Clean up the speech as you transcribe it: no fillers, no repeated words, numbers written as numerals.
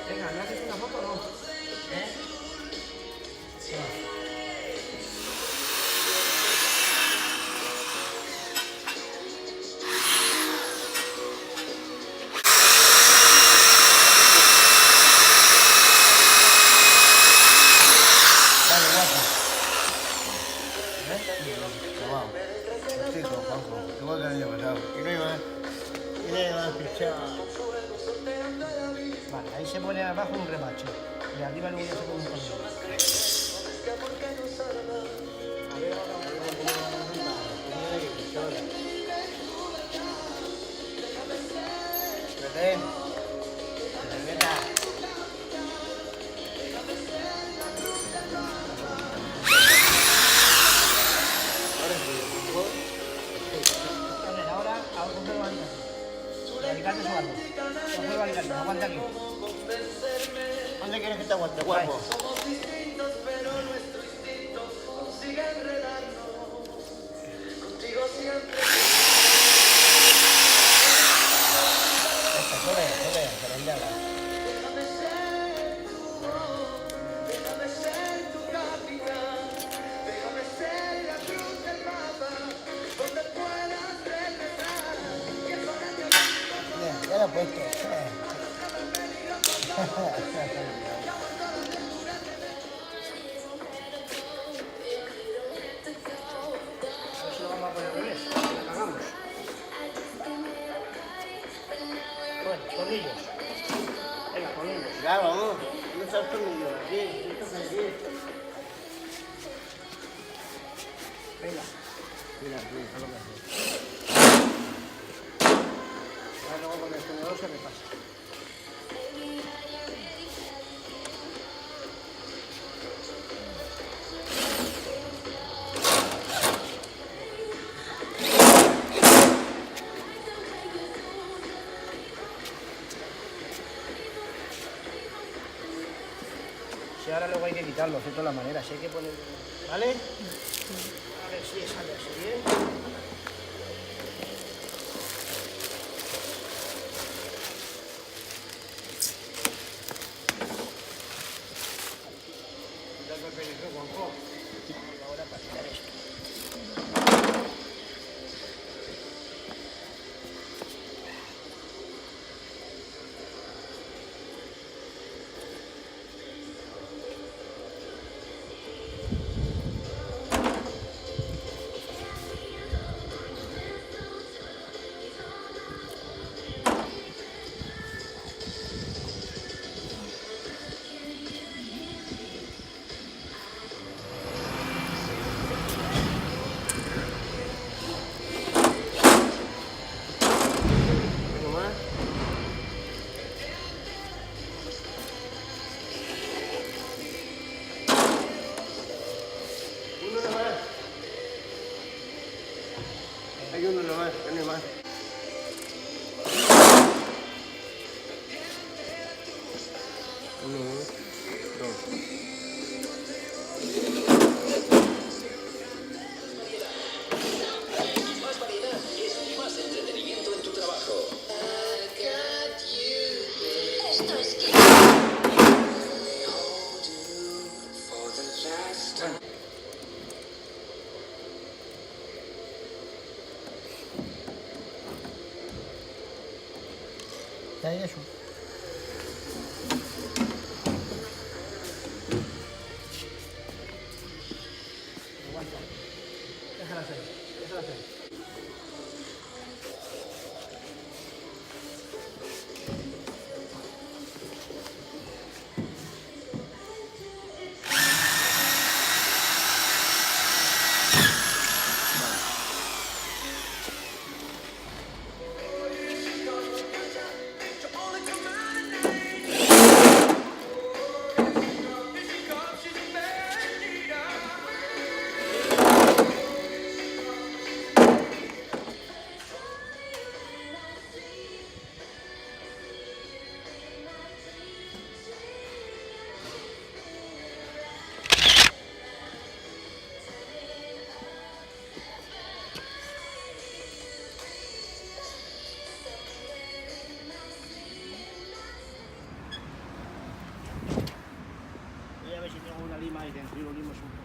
Venga, ¿me haces una foto o no? Sí. Vale, guapo. Tomado. Chico, Juanjo. Igual que el año pasado. Y no iba a fichar. Vale, ahí se pone abajo un remache. Y arriba luego ya se pone un tornillo. Ahora coge el alicate. El alicate suave. Coge el alicate, aguanta aquí. ¿Dónde quieres que te aguante, guapo? Ya lo he puesto. Eso lo vamos a poner al revés. Lo hagamos. Bueno, tornillos. Venga, tornillos. Ya, vamos. No está el tornillo. Aquí, aquí. Venga. Mira, solo me hace. Ahora luego con el tenedor se repasa. Si ahora luego hay que quitarlo, de todas las maneras, hay que poner... ¿Vale? A ver si sale así bien. Ahora para quitar esto. Hay uno nomás, no hay más. Uno, dos. Más variedad es más entretenimiento en tu trabajo. Esto es que... ¿Qué hay eso? Aguanta. Déjala hacer, déjala hacer. ahí dentro y lo unimos un